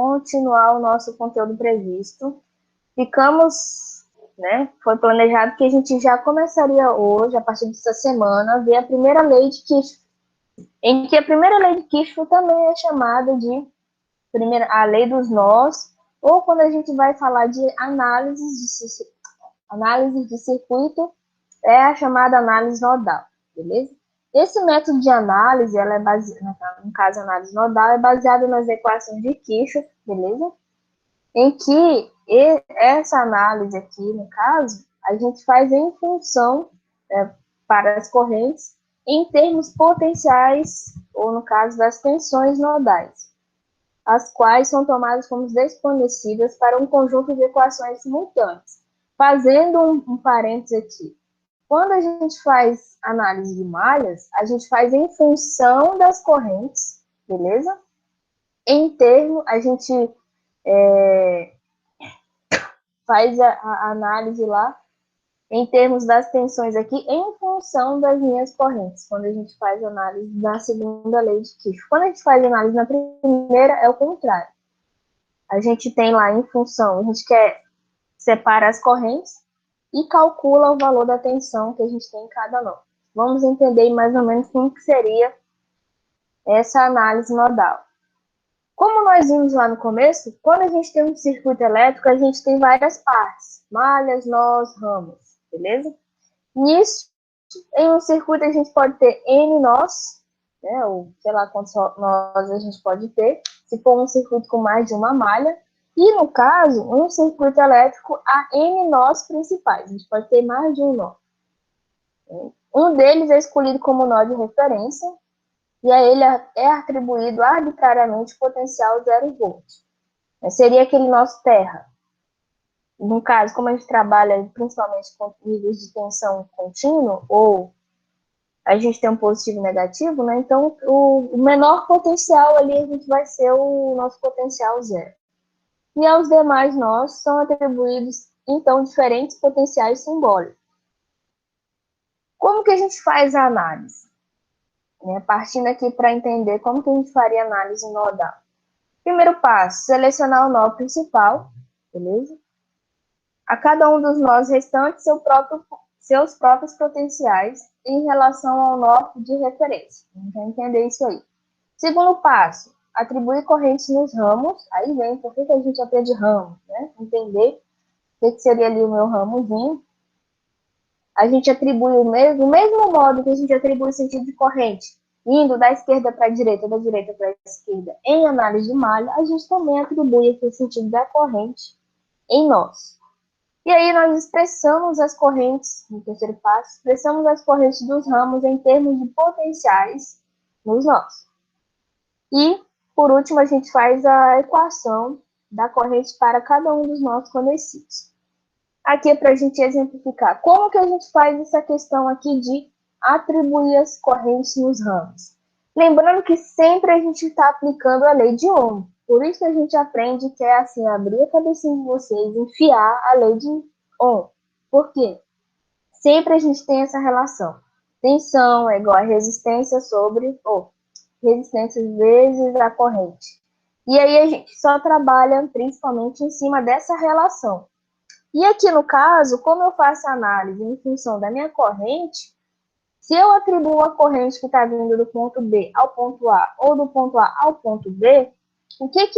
continuar o nosso conteúdo previsto. Ficamos, né, foi planejado que a gente já começaria hoje, a partir dessa semana, a ver a primeira lei de Kirchhoff, em que a primeira lei de Kirchhoff também é chamada de a lei dos nós, ou quando a gente vai falar de análise de circuito, é a chamada análise nodal, beleza? Esse método de análise, ela é baseada, no caso, a análise nodal, é baseada nas equações de Kirchhoff, beleza? Em que essa análise aqui, no caso, a gente faz em função para as correntes em termos potenciais, ou no caso das tensões nodais, as quais são tomadas como desconhecidas para um conjunto de equações simultâneas. Fazendo um parênteses aqui, quando a gente faz análise de malhas, a gente faz em função das correntes, beleza? Em termo, a gente faz a análise lá em termos das tensões aqui, em função das linhas correntes, quando a gente faz análise na segunda lei de Kirchhoff. Quando a gente faz análise na primeira, é o contrário. A gente tem lá em função, a gente separa as correntes e calcula o valor da tensão que a gente tem em cada nó. Vamos entender mais ou menos como que seria essa análise nodal. Como nós vimos lá no começo, quando a gente tem um circuito elétrico, a gente tem várias partes, malhas, nós, ramos, beleza? Nisso, em um circuito a gente pode ter N nós, né, ou sei lá quantos nós a gente pode ter, se for um circuito com mais de uma malha, e no caso, um circuito elétrico, há N nós principais, a gente pode ter mais de um nó. Um deles é escolhido como nó de referência, e a ele é atribuído arbitrariamente potencial 0 volts. Seria aquele nosso terra. No caso, como a gente trabalha principalmente com níveis de tensão contínuo, ou a gente tem um positivo e negativo, né? Então, o menor potencial ali a gente vai ser o nosso potencial 0. E aos demais nós são atribuídos, então, diferentes potenciais simbólicos. Como que a gente faz a análise? Partindo aqui para entender como que a gente faria análise nodal. Primeiro passo, selecionar o nó principal, beleza? A cada um dos nós restantes, seus próprios potenciais em relação ao nó de referência. Vamos entender isso aí. Segundo passo, atribuir correntes nos ramos. Aí vem, por que a gente aprende ramo, né? Entender o que seria ali o meu ramozinho. A gente atribui do mesmo modo que a gente atribui o sentido de corrente, indo da esquerda para a direita, da direita para a esquerda, em análise de malha, a gente também atribui aqui o sentido da corrente em nós. E aí nós expressamos as correntes, no terceiro passo, expressamos as correntes dos ramos em termos de potenciais nos nós. E, por último, a gente faz a equação da corrente para cada um dos nós conhecidos. Aqui é para a gente exemplificar como que a gente faz essa questão aqui de atribuir as correntes nos ramos. Lembrando que sempre a gente está aplicando a lei de Ohm. Por isso que a gente aprende que é assim, abrir a cabecinha de vocês, enfiar a lei de Ohm. Por quê? Sempre a gente tem essa relação. Tensão é igual a resistência sobre, resistência vezes a corrente. E aí a gente só trabalha principalmente em cima dessa relação. E aqui no caso, como eu faço a análise em função da minha corrente, se eu atribuo a corrente que está vindo do ponto B ao ponto A ou do ponto A ao ponto B, o que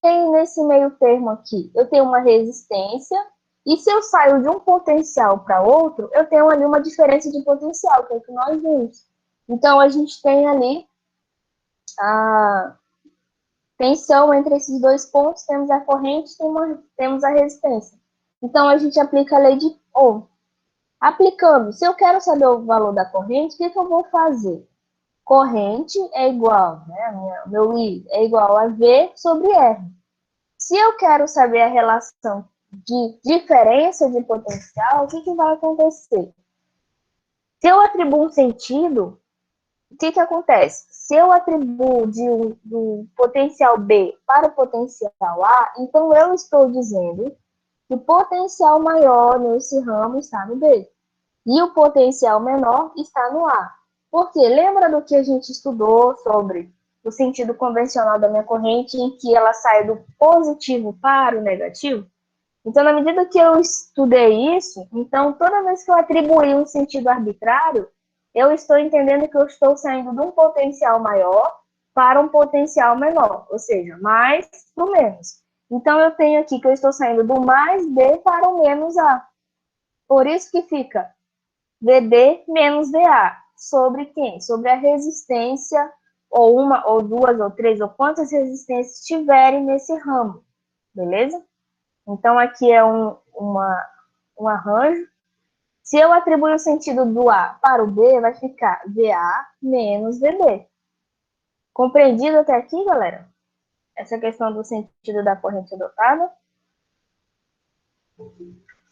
tem nesse meio termo aqui? Eu tenho uma resistência, e se eu saio de um potencial para outro, eu tenho ali uma diferença de potencial, que é o que nós vimos. Então, a gente tem ali a tensão entre esses dois pontos, temos a corrente, temos a resistência. Então, a gente aplica a lei de Ohm. Aplicando, se eu quero saber o valor da corrente, o que eu vou fazer? Corrente é igual, né? Meu I é igual a V sobre R. Se eu quero saber a relação de diferença de potencial, o que vai acontecer? Se eu atribuo um sentido, o que acontece? Se eu atribuo do potencial B para o potencial A, então eu estou dizendo que o potencial maior nesse ramo está no B. E o potencial menor está no A. Por quê? Lembra do que a gente estudou sobre o sentido convencional da minha corrente, em que ela sai do positivo para o negativo. Então, na medida que eu estudei isso, então, toda vez que eu atribuir um sentido arbitrário, eu estou entendendo que eu estou saindo de um potencial maior para um potencial menor, ou seja, mais para o menos. Então, eu tenho aqui que eu estou saindo do mais B para o menos A. Por isso que fica VB menos VA. Sobre quem? Sobre a resistência, ou uma, ou duas, ou três, ou quantas resistências tiverem nesse ramo. Beleza? Então, aqui é um arranjo. Se eu atribuir o sentido do A para o B, vai ficar VA menos VB. Compreendido até aqui, galera? Essa questão do sentido da corrente adotada?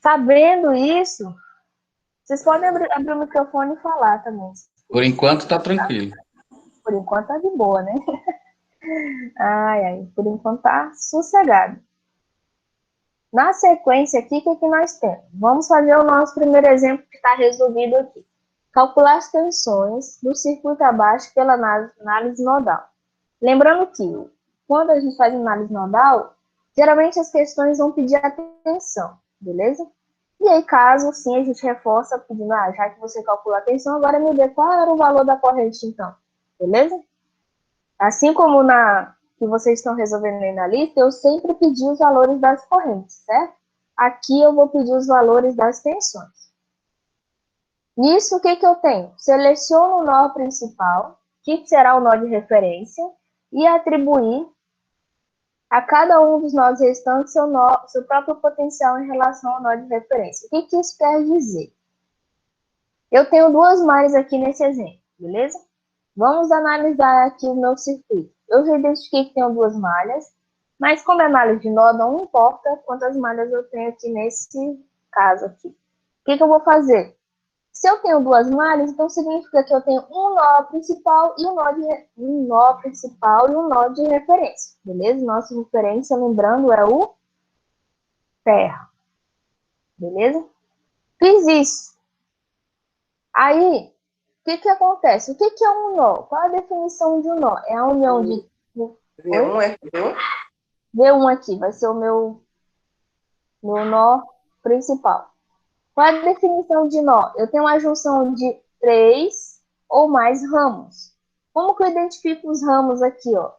Sabendo isso, vocês podem abrir o microfone e falar também. Por enquanto tá tranquilo. Por enquanto tá de boa, né? Por enquanto tá sossegado. Na sequência aqui, o que nós temos? Vamos fazer o nosso primeiro exemplo que está resolvido aqui. Calcular as tensões do circuito abaixo pela análise nodal. Lembrando que, quando a gente faz análise nodal, geralmente as questões vão pedir atenção, beleza? E aí, caso sim, a gente reforça pedindo, já que você calcula a tensão, agora me dê qual era o valor da corrente, então. Beleza? Assim como que vocês estão resolvendo aí na lista, eu sempre pedi os valores das correntes, certo? Aqui eu vou pedir os valores das tensões. Nisso, o que eu tenho? Seleciono o nó principal, que será o nó de referência, e atribuir a cada um dos nós restantes seu próprio potencial em relação ao nó de referência. O que isso quer dizer? Eu tenho duas malhas aqui nesse exemplo, beleza? Vamos analisar aqui o meu circuito. Eu já identifiquei que tenho duas malhas, mas como é malha de nó, não importa quantas malhas eu tenho aqui nesse caso aqui. O que eu vou fazer? Se eu tenho duas malhas, então significa que eu tenho um nó principal e um nó de referência, beleza? Nossa referência, lembrando, é o ferro, beleza? Fiz isso. Aí, o que acontece? O que é um nó? Qual é a definição de um nó? É a união de... V1 é V1? V1 aqui, vai ser o meu nó principal. Qual é a definição de nó? Eu tenho uma junção de 3 ou mais ramos. Como que eu identifico os ramos aqui, ó?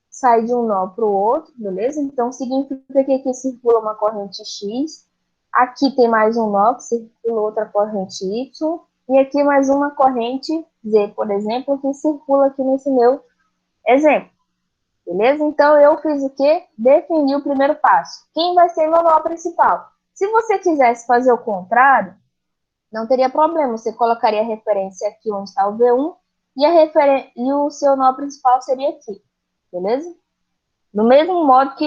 Sai de um nó para o outro, beleza? Então, significa que aqui circula uma corrente X, aqui tem mais um nó que circula outra corrente Y, e aqui mais uma corrente Z, por exemplo, que circula aqui nesse meu exemplo. Beleza? Então, eu fiz o quê? Defini o primeiro passo. Quem vai ser meu nó principal? Se você quisesse fazer o contrário, não teria problema. Você colocaria a referência aqui onde está o V1 e o seu nó principal seria aqui. Beleza? Do mesmo modo que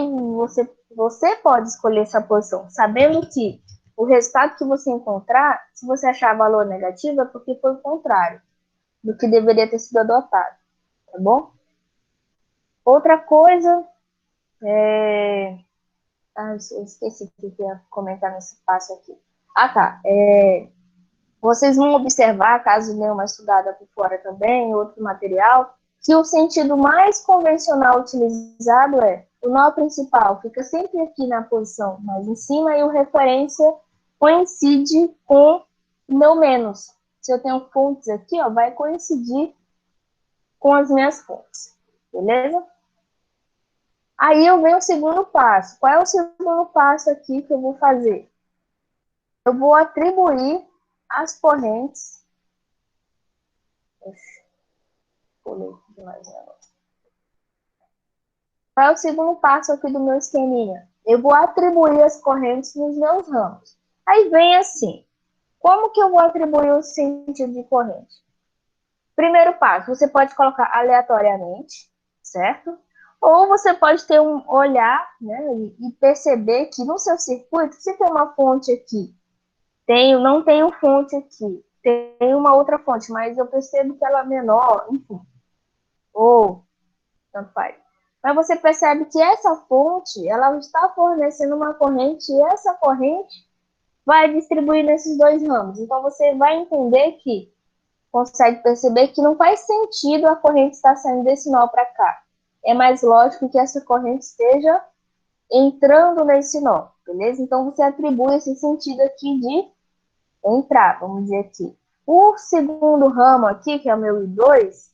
você pode escolher essa posição, sabendo que o resultado que você encontrar, se você achar valor negativo, é porque foi o contrário do que deveria ter sido adotado. Tá bom? Outra coisa, eu esqueci o que eu ia comentar nesse passo aqui. Tá. Vocês vão observar, caso dê uma estudada por fora também, outro material, que o sentido mais convencional utilizado é o nó principal fica sempre aqui na posição mais em cima e o referência coincide com o meu menos. Se eu tenho fontes aqui, ó, vai coincidir com as minhas fontes. Beleza? Aí eu venho o segundo passo. Qual é o segundo passo aqui que eu vou fazer? Eu vou atribuir as correntes. Qual é o segundo passo aqui do meu esqueminha? Eu vou atribuir as correntes nos meus ramos. Aí vem assim. Como que eu vou atribuir o sentido de corrente? Primeiro passo, você pode colocar aleatoriamente, certo? Ou você pode ter um olhar, né, e perceber que no seu circuito, se tem uma fonte aqui, não tenho fonte aqui, tem uma outra fonte, mas eu percebo que ela é menor, enfim. Ou, tanto faz. Mas você percebe que essa fonte, ela está fornecendo uma corrente, e essa corrente vai distribuir nesses dois ramos. Então, você vai entender que consegue perceber que não faz sentido a corrente estar saindo desse nó para cá. É mais lógico que essa corrente esteja entrando nesse nó, beleza? Então, você atribui esse sentido aqui de entrar, vamos dizer aqui. O segundo ramo aqui, que é o meu I2,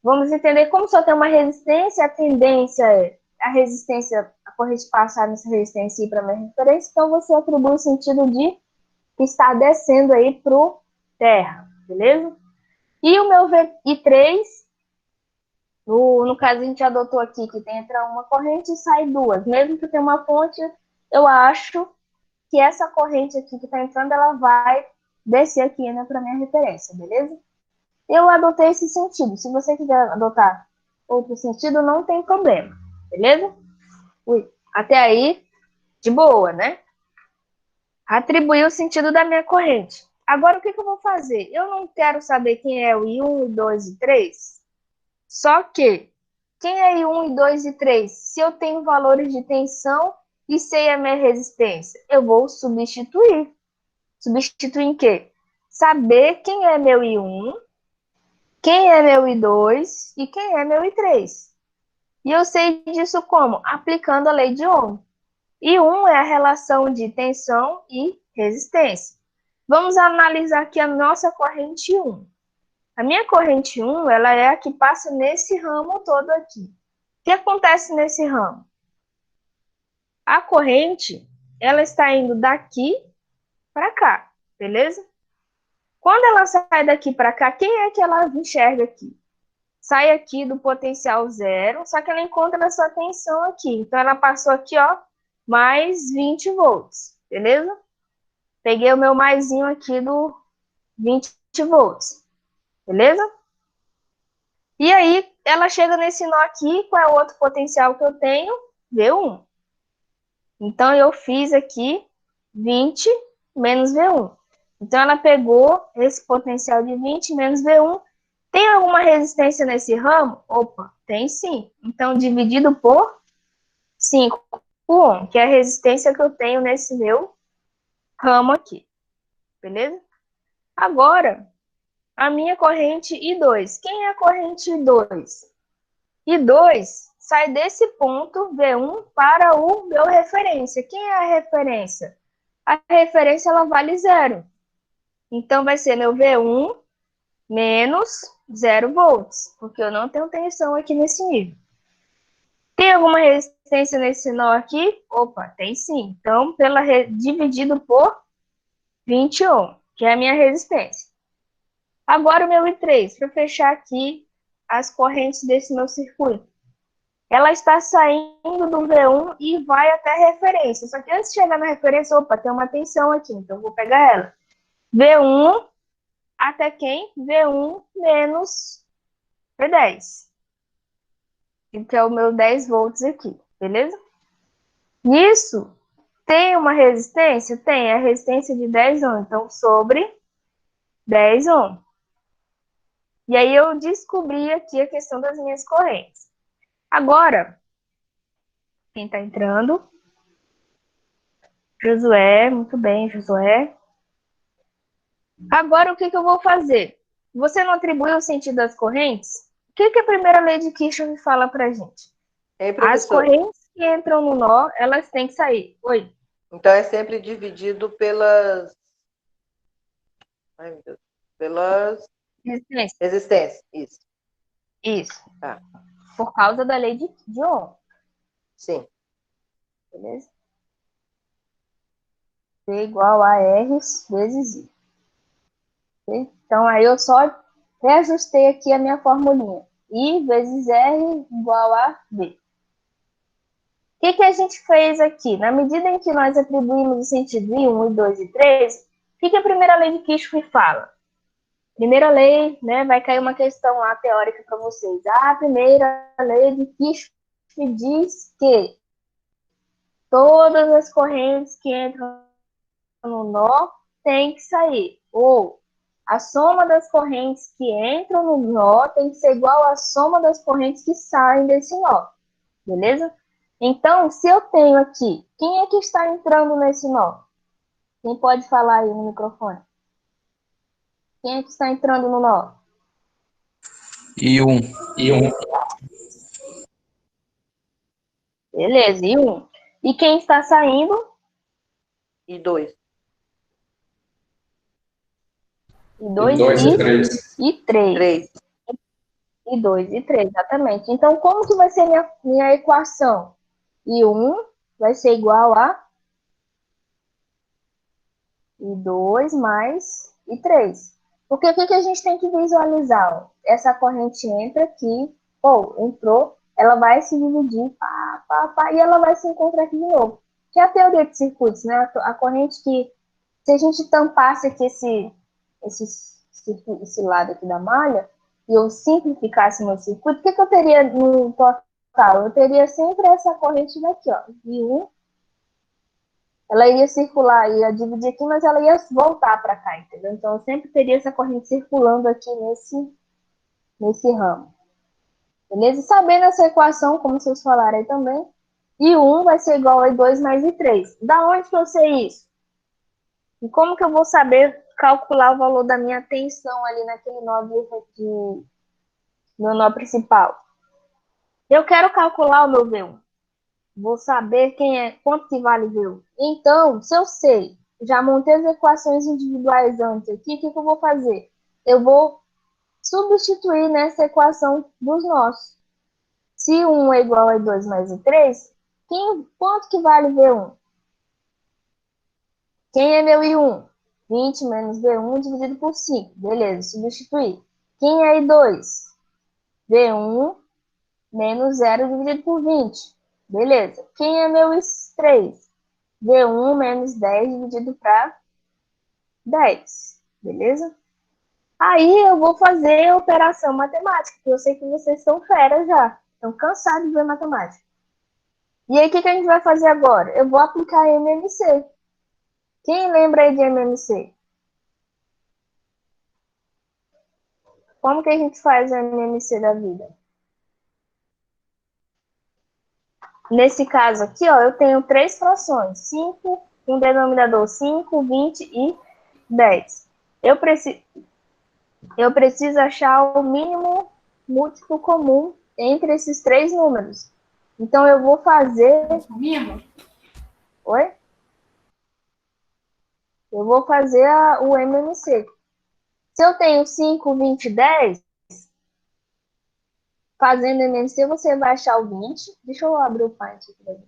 vamos entender como só tem uma resistência, a tendência é a resistência, a corrente passar nessa resistência e ir para a minha referência, então você atribui o sentido de que está descendo aí para o terra, beleza? E o meu I3, no caso a gente adotou aqui que entra uma corrente e sai duas. Mesmo que tenha uma fonte, eu acho que essa corrente aqui que está entrando, ela vai descer aqui, né, para minha referência, beleza? Eu adotei esse sentido. Se você quiser adotar outro sentido, não tem problema, beleza? Ui, até aí, de boa, né? Atribuir o sentido da minha corrente. Agora, o que eu vou fazer? Eu não quero saber quem é o I1, I2 e 3. Só que, quem é I1, I2 e 3? Se eu tenho valores de tensão e sei a minha resistência, eu vou substituir. Substituir em quê? Saber quem é meu I1, quem é meu I2 e quem é meu I3. E eu sei disso como? Aplicando a lei de Ohm. I1 é a relação de tensão e resistência. Vamos analisar aqui a nossa corrente 1. A minha corrente 1, ela é a que passa nesse ramo todo aqui. O que acontece nesse ramo? A corrente, ela está indo daqui para cá, beleza? Quando ela sai daqui para cá, quem é que ela enxerga aqui? Sai aqui do potencial zero, só que ela encontra essa tensão aqui. Então, ela passou aqui, ó, mais 20 volts, beleza? Peguei o meu maisinho aqui do 20 volts, beleza? E aí, ela chega nesse nó aqui, qual é o outro potencial que eu tenho? V1. Então, eu fiz aqui 20 menos V1. Então, ela pegou esse potencial de 20 menos V1. Tem alguma resistência nesse ramo? Opa, tem sim. Então, dividido por 5 ohm, que é a resistência que eu tenho nesse meu ramo aqui. Beleza? Agora, a minha corrente I2. Quem é a corrente I2? I2 sai desse ponto V1 para o meu referência. Quem é a referência? A referência ela vale zero. Então, vai ser meu V1 menos 0 volts, porque eu não tenho tensão aqui nesse nível. Tem alguma resistência nesse nó aqui? Opa, tem sim. Então, dividido por 20 ohm, que é a minha resistência. Agora o meu I3, para fechar aqui as correntes desse meu circuito. Ela está saindo do V1 e vai até a referência. Só que antes de chegar na referência, opa, tem uma tensão aqui, então eu vou pegar ela. V1 até quem? V1 menos V10. Que é o meu 10 volts aqui, beleza? Nisso, tem uma resistência? Tem, a resistência de 10 ohm. Então, sobre 10 ohm. E aí, eu descobri aqui a questão das minhas correntes. Agora, quem está entrando? Josué, muito bem, Josué. Agora, o que eu vou fazer? Você não atribuiu o sentido das correntes? O que a primeira lei de Kirchhoff fala pra gente? As correntes que entram no nó, elas têm que sair. Oi. Então, é sempre dividido pelas... Ai, meu Deus. Pelas... Resistência. Isso. Isso. Tá. Por causa da lei de Ohm. Sim. Beleza? C igual a R vezes I. Então, aí eu só reajustei aqui a minha formulinha. I vezes R igual a V. O que a gente fez aqui? Na medida em que nós atribuímos o sentido I1, I2 e 3, o que a primeira lei de Kirchhoff fala? Primeira lei, né, vai cair uma questão lá teórica para vocês. A primeira lei de Kirchhoff diz que todas as correntes que entram no nó têm que sair. Ou a soma das correntes que entram no nó tem que ser igual à soma das correntes que saem desse nó. Beleza? Então, se eu tenho aqui, quem é que está entrando nesse nó? Quem pode falar aí no microfone? Quem é que está entrando no nó? E um. Beleza, e 1. E quem está saindo? E 2. E 2 e 3. E 3. 3. E 2 e 3, exatamente. Então, como que vai ser minha equação? E 1 vai ser igual a e 2 mais e 3. Porque o que a gente tem que visualizar? Essa corrente entra aqui, entrou, ela vai se dividir, e ela vai se encontrar aqui de novo. Que é a teoria de circuitos, né? A corrente que, se a gente tampasse aqui esse lado aqui da malha, e eu simplificasse meu circuito, o que eu teria no total? Eu teria sempre essa corrente daqui, ó, de 1. Ela ia circular, ia dividir aqui, mas ela ia voltar para cá, entendeu? Então, eu sempre teria essa corrente circulando aqui nesse ramo. Beleza? E sabendo essa equação, como vocês falaram aí também, I1 vai ser igual a I2 mais I3. Da onde que eu sei isso? E como que eu vou saber calcular o valor da minha tensão ali naquele nó meu nó principal? Eu quero calcular o meu V1. Vou saber quanto que vale V1. Então, se eu sei, já montei as equações individuais antes aqui, o que eu vou fazer? Eu vou substituir nessa equação dos nós. Se 1 é igual a 2 mais 3, quanto que vale V1? Quem é meu I1? 20 menos V1 dividido por 5. Beleza, substituir. Quem é I2? V1 menos 0 dividido por 20. Beleza. Quem é meu I3? V1 menos 10 dividido para 10. Beleza? Aí eu vou fazer a operação matemática, porque eu sei que vocês estão fera já. Estão cansados de ver matemática. E aí, o que a gente vai fazer agora? Eu vou aplicar MMC. Quem lembra aí de MMC? Como que a gente faz o MMC da vida? Nesse caso aqui, ó, eu tenho 3 frações. 5, um denominador 5, 20 e 10. Eu preciso achar o mínimo múltiplo comum entre esses 3 números. Então, eu vou fazer... Oi? Eu vou fazer o MMC. Se eu tenho 5, 20 e 10, fazendo MMC, você vai achar o 20. Deixa eu abrir o Paint aqui pra ver.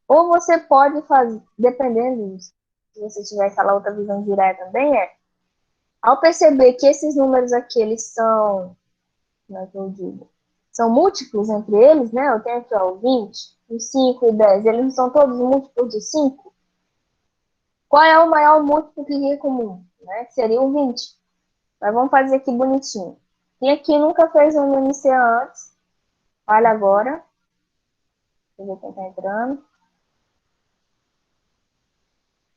Ou você pode fazer, dependendo, se você tiver aquela outra visão direta também, ao perceber que esses números aqui, eles são, como é que eu digo? São múltiplos entre eles, né? Eu tenho aqui, ó, o 20, o 5 e o 10, eles não são todos múltiplos de 5. Qual é o maior múltiplo que é comum? Né? Que seria o 20. Mas vamos fazer aqui bonitinho. Quem aqui nunca fez um MMC antes? Olha agora. Deixa eu ver quem tá entrando.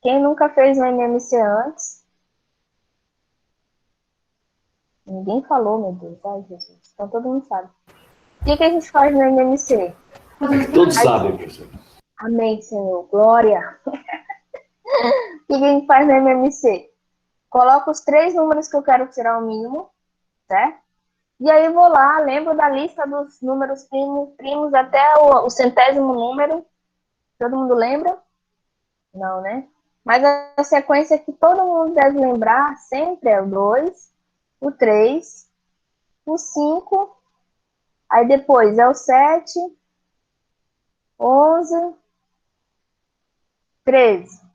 Quem nunca fez um MMC antes? Ninguém falou, meu Deus. Ai, Jesus. Então todo mundo sabe. O que a gente faz no MMC? Todos sabem, professor. Amém, Senhor. Glória. O que a gente faz no MMC? Coloco os 3 números que eu quero tirar o mínimo, certo? E aí vou lá, lembro da lista dos números primos até o centésimo número. Todo mundo lembra? Não, né? Mas a sequência que todo mundo deve lembrar sempre é o 2, o 3, o 5, aí depois é o 7, 11, 13.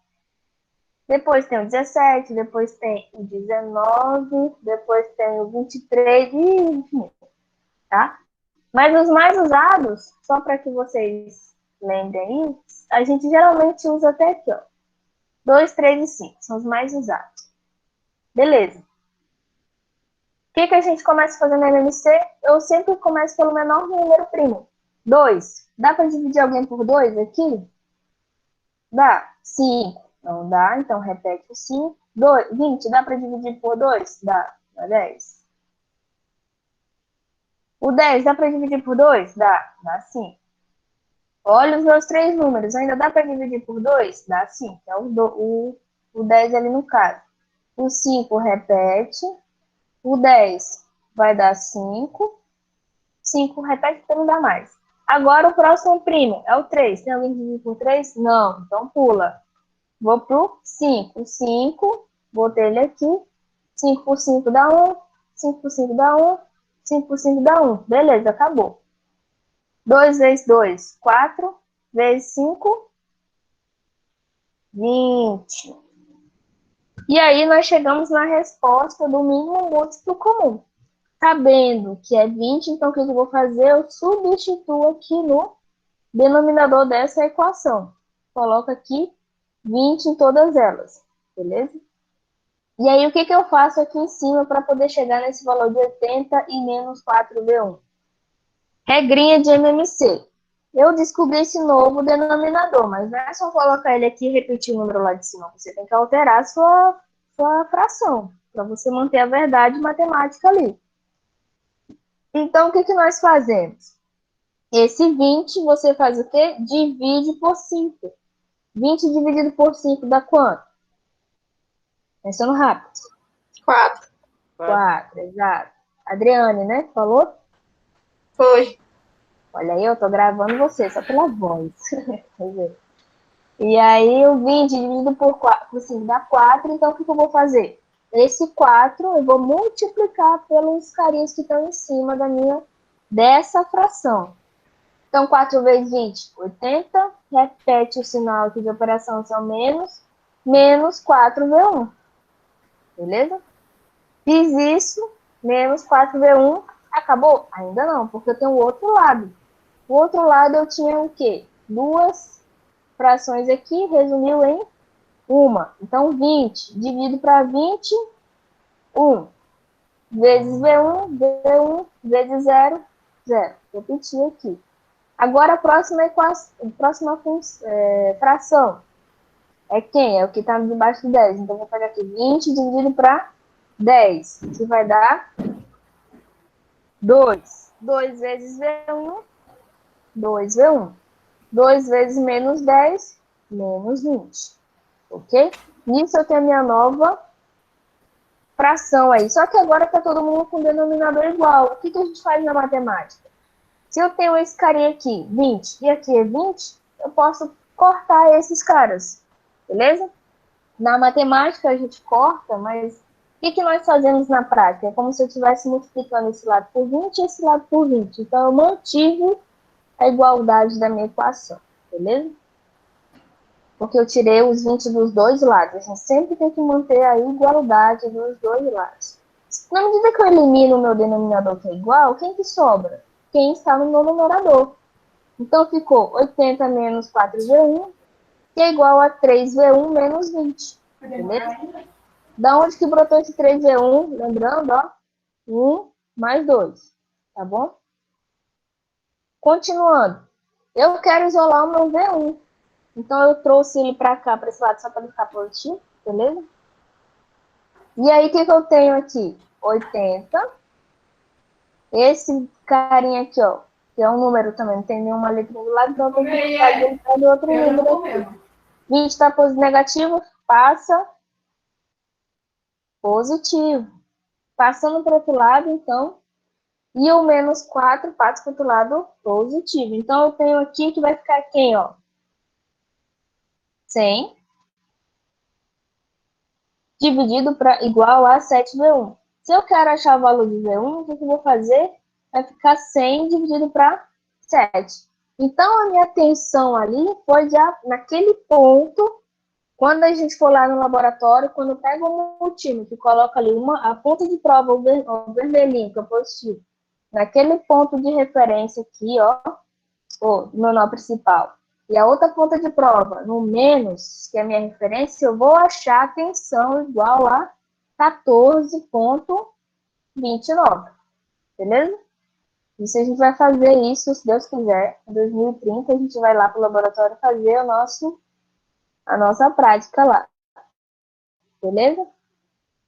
Depois tem o 17, depois tem o 19, depois tem o 23, e enfim, tá? Mas os mais usados, só para que vocês lembrem aí, a gente geralmente usa até aqui, ó. 2, 3 e 5, são os mais usados. Beleza. O que a gente começa fazendo no MMC? Eu sempre começo pelo menor número primo. 2. Dá para dividir alguém por 2 aqui? Dá. 5. Não dá, então repete o 5. 20. Dá para dividir por 2? Dá. Dá 10. O 10 dá para dividir por 2? Dá. Dá sim. Olha os meus 3 números. Ainda dá para dividir por 2? Dá sim. É o 10 ali no caso. O 5 repete. O 10 vai dar 5. 5 repete para não dar mais. Agora o próximo primo é o 3. Tem alguém que divide por 3? Não, então pula. Vou pro 5. 5, botei ele aqui. 5 por 5 dá 1. 5 por 5 dá 1. 5 por 5 dá 1. Beleza, acabou. 2 vezes 2, 4. Vezes 5, 20. E aí nós chegamos na resposta do mínimo múltiplo comum. Sabendo que é 20, então o que eu vou fazer? Eu substituo aqui no denominador dessa equação. Coloco aqui 20 em todas elas, beleza? E aí o que eu faço aqui em cima para poder chegar nesse valor de 80 e menos 4V1? Regrinha de MMC. Eu descobri esse novo denominador, mas não é só colocar ele aqui e repetir o número lá de cima. Você tem que alterar a sua fração, para você manter a verdade matemática ali. Então, o que nós fazemos? Esse 20, você faz o quê? Divide por 5. 20 dividido por 5 dá quanto? Pensando rápido. 4. 4, exato. Adriane, né? Falou? Foi. Olha aí, eu tô gravando você, só pela voz. E aí, o 20 dividido por 5 dá 4, então o que eu vou fazer? Esse 4 eu vou multiplicar pelos carinhos que estão em cima dessa fração. Então, 4 vezes 20, 80. Repete o sinal aqui de operação, são menos 4V1. Beleza? Fiz isso, menos 4V1. Acabou? Ainda não, porque eu tenho o outro lado. O outro lado eu tinha o quê? Duas frações aqui, resumiu em uma. Então, 20 dividido para 20, 1. Vezes V1, V1, vezes 0, 0. Repetir aqui. Agora, a próxima fração é quem? É o que está debaixo do 10. Então, vou pegar aqui 20 dividido para 10, que vai dar 2. 2 vezes V1, 2V1. 2 vezes menos 10, menos 20. Ok? Nisso eu tenho a minha nova fração aí. Só que agora está todo mundo com denominador igual. O que a gente faz na matemática? Se eu tenho esse carinha aqui, 20, e aqui é 20, eu posso cortar esses caras, beleza? Na matemática a gente corta, mas o que nós fazemos na prática? É como se eu estivesse multiplicando esse lado por 20 e esse lado por 20. Então, eu mantive a igualdade da minha equação, beleza? Porque eu tirei os 20 dos dois lados. A gente sempre tem que manter a igualdade dos dois lados. Na medida que eu elimino o meu denominador que é igual, quem que sobra? Quem está no meu numerador. Então, ficou 80 menos 4V1, que é igual a 3V1 menos 20. Beleza? Da onde que brotou esse 3V1? Lembrando, ó, 1 mais 2. Tá bom? Continuando. Eu quero isolar o meu V1. Então, eu trouxe ele para cá, para esse lado, só para ele ficar positivo. Beleza? E aí, o que eu tenho aqui? 80. Esse carinha aqui, ó, que é um número também, não tem nenhuma letrinha do lado, então eu tenho que fazer ele para outro número aqui. 20 está negativo, passa positivo. Passando para o outro lado, então, e o menos 4 passa para o outro lado positivo. Então, eu tenho aqui que vai ficar quem, ó? 100 dividido para igual a 7V1. Se eu quero achar o valor de V1, o que eu vou fazer? Vai ficar 100 dividido para 7. Então, a minha atenção ali foi já naquele ponto, quando a gente for lá no laboratório, quando eu pego um multímetro e coloco ali a ponta de prova, o vermelhinho, que é positivo, naquele ponto de referência aqui, ó, no nó principal, e a outra ponta de prova no menos, que é a minha referência, eu vou achar a tensão igual a 14,29. Beleza? Isso a gente vai fazer isso, se Deus quiser. Em 2030 a gente vai lá para o laboratório fazer a nossa prática lá. Beleza?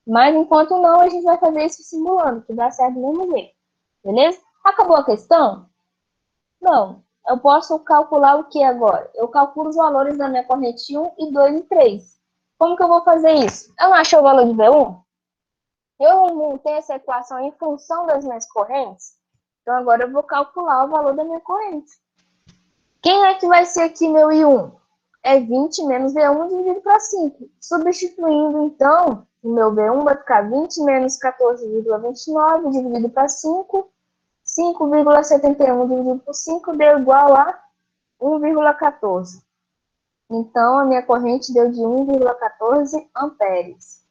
Mas enquanto não, a gente vai fazer isso simulando, que dá certo do mesmo jeito. Beleza? Acabou a questão? Não. Eu posso calcular o que agora? Eu calculo os valores da minha corrente 1 e 2 e 3. Como que eu vou fazer isso? Eu não achei o valor de V1? Eu montei essa equação em função das minhas correntes. Então, agora eu vou calcular o valor da minha corrente. Quem é que vai ser aqui meu I1? É 20 menos V1 dividido para 5. Substituindo, então, o meu V1 vai ficar 20 menos 14,29 dividido para 5. 5,71 dividido por 5 deu igual a 1,14. Então, a minha corrente deu de 1,14 amperes.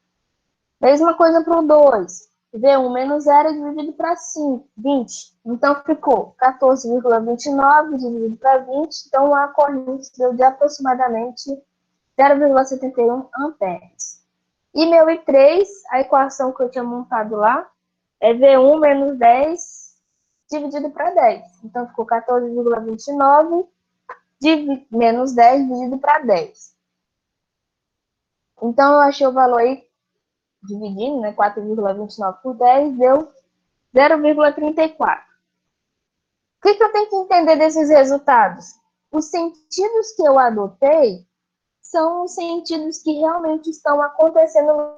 Mesma coisa para o 2. V1 menos 0 dividido para 5, 20. Então, ficou 14,29 dividido para 20. Então, a corrente deu de aproximadamente 0,71 amperes. E meu I3, a equação que eu tinha montado lá, é V1 menos 10 dividido para 10. Então, ficou 14,29 menos 10 dividido para 10. Então, eu achei o valor aí, dividindo, né, 4,29 por 10, deu 0,34. O que eu tenho que entender desses resultados? Os sentidos que eu adotei são os sentidos que realmente estão acontecendo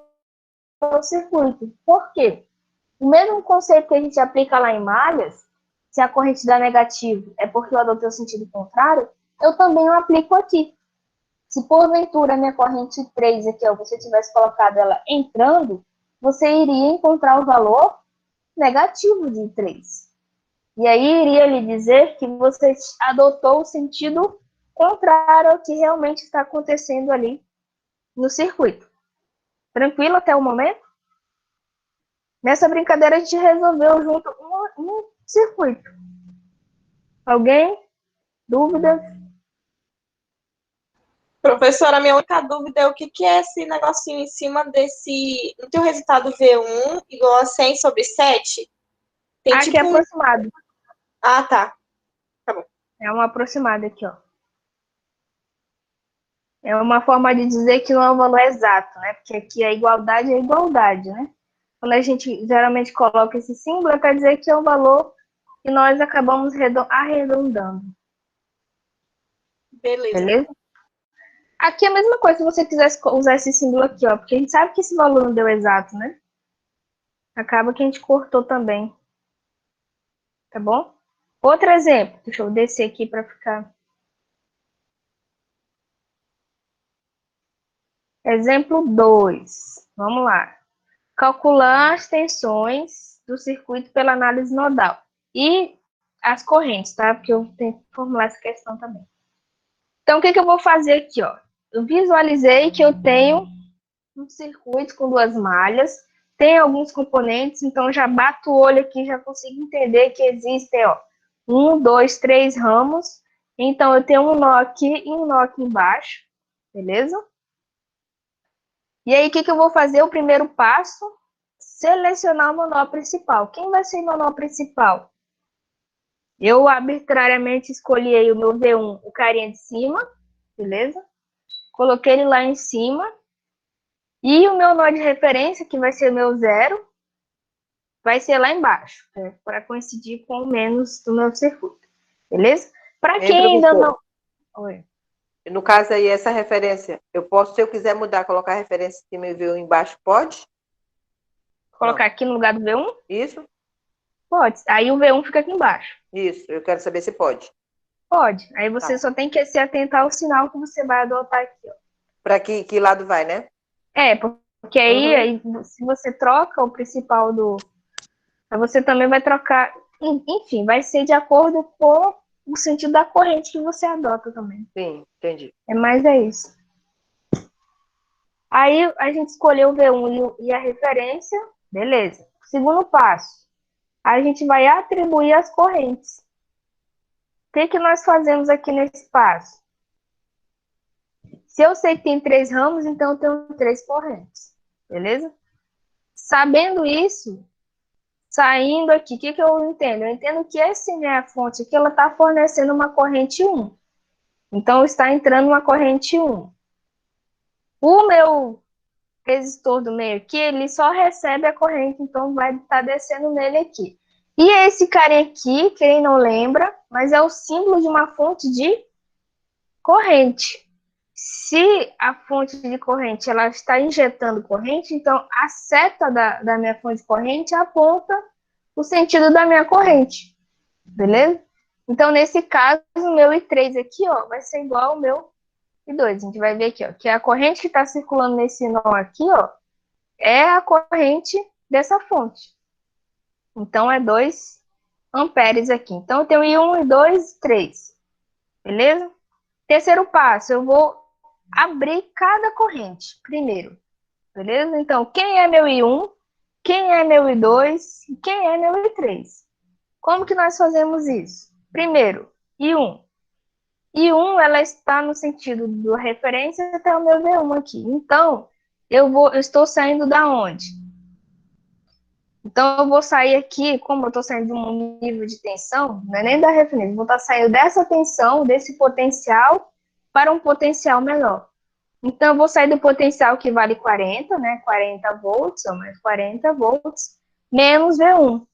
no circuito. Por quê? O mesmo conceito que a gente aplica lá em malhas, se a corrente dá negativo é porque eu adotei o sentido contrário, eu também o aplico aqui. Se porventura a minha corrente 3 aqui, ó, você tivesse colocado ela entrando, você iria encontrar o valor negativo de 3. E aí iria lhe dizer que você adotou o sentido contrário ao que realmente está acontecendo ali no circuito. Tranquilo até o momento? Nessa brincadeira a gente resolveu junto um circuito. Alguém? Dúvidas? Professora, minha única dúvida é o que é esse negocinho em cima desse... Não tem o resultado V1 igual a 100 sobre 7? Tem Aqui é aproximado. Ah, tá. Tá bom. É uma aproximada aqui, ó. É uma forma de dizer que não é um valor exato, né? Porque aqui a igualdade é igualdade, né? Quando a gente geralmente coloca esse símbolo, é para dizer que é um valor que nós acabamos arredondando. Beleza? Aqui é a mesma coisa se você quisesse usar esse símbolo aqui, ó. Porque a gente sabe que esse valor não deu exato, né? Acaba que a gente cortou também. Tá bom? Outro exemplo. Deixa eu descer aqui para ficar... Exemplo 2. Vamos lá. Calcular as tensões do circuito pela análise nodal. E as correntes, tá? Porque eu tenho que formular essa questão também. Então, o que eu vou fazer aqui, ó? Eu visualizei que eu tenho um circuito com duas malhas, tem alguns componentes, então já bato o olho aqui, já consigo entender que existem, ó, 1, 2, 3 ramos. Então, eu tenho um nó aqui e um nó aqui embaixo, beleza? E aí, o que eu vou fazer? O primeiro passo, selecionar o meu nó principal. Quem vai ser o meu nó principal? Eu arbitrariamente escolhi aí o meu V1, o carinha de cima, beleza? Coloquei ele lá em cima. E o meu nó de referência, que vai ser o meu 0, vai ser lá embaixo, para coincidir com o menos do meu circuito, beleza? Para quem ainda não... Oi. No caso aí, essa referência, eu posso, se eu quiser mudar, colocar a referência em cima e V1 embaixo, pode? Colocar aqui no lugar do V1? Isso? Pode. Aí o V1 fica aqui embaixo. Isso, eu quero saber se pode. Pode. Aí você só tem que se atentar ao sinal que você vai adotar aqui, ó. Para que lado vai, né? Porque aí se você troca o principal do... Aí você também vai trocar... Enfim, vai ser de acordo com o sentido da corrente que você adota também. Sim, entendi. É isso. Aí a gente escolheu o V1 e a referência, beleza. Segundo passo, a gente vai atribuir as correntes. O que nós fazemos aqui nesse passo? Se eu sei que tem 3 ramos, então eu tenho 3 correntes, beleza? Sabendo isso, saindo aqui, o que eu entendo? Eu entendo que essa minha fonte aqui, ela está fornecendo uma corrente 1. Então, está entrando uma corrente 1. O meu resistor do meio aqui, ele só recebe a corrente, então vai estar descendo nele aqui. E esse carinha aqui, quem não lembra, mas é o símbolo de uma fonte de corrente. Se a fonte de corrente ela está injetando corrente, então a seta da minha fonte de corrente aponta o sentido da minha corrente, beleza? Então, nesse caso, o meu I3 aqui, ó, vai ser igual ao meu I2. A gente vai ver aqui, ó, que a corrente que está circulando nesse nó aqui, ó, é a corrente dessa fonte. Então, é 2 amperes aqui. Então, eu tenho I1, I2, I3. Beleza? Terceiro passo, eu vou abrir cada corrente primeiro. Beleza? Então, quem é meu I1? Quem é meu I2? E quem é meu I3? Como que nós fazemos isso? Primeiro, I1. I1, ela está no sentido da referência até o meu V1 aqui. Então, eu estou saindo da onde? Então, eu vou sair aqui, como eu estou saindo de um nível de tensão, não é nem da referência, eu vou estar saindo dessa tensão, desse potencial, para um potencial menor. Então, eu vou sair do potencial que vale 40, né? 40 volts, ou mais 40 volts, menos V1.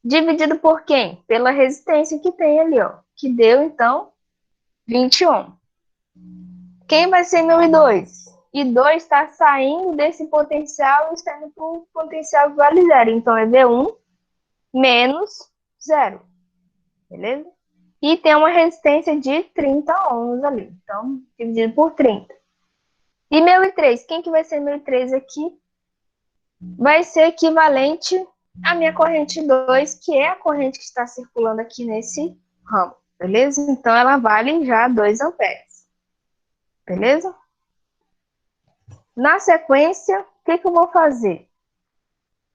Dividido por quem? Pela resistência que tem ali, ó. Que deu, então, 20 ohm. Quem vai ser meu I2? I2 está saindo desse potencial e está indo para o potencial que vale 0. Então, é V1 menos 0. Beleza? E tem uma resistência de 30 ohms ali. Então, dividido por 30. E meu I3? Quem que vai ser meu I3 aqui? Vai ser equivalente à minha corrente 2, que é a corrente que está circulando aqui nesse ramo. Beleza? Então, ela vale já 2 amperes. Beleza? Na sequência, o que eu vou fazer?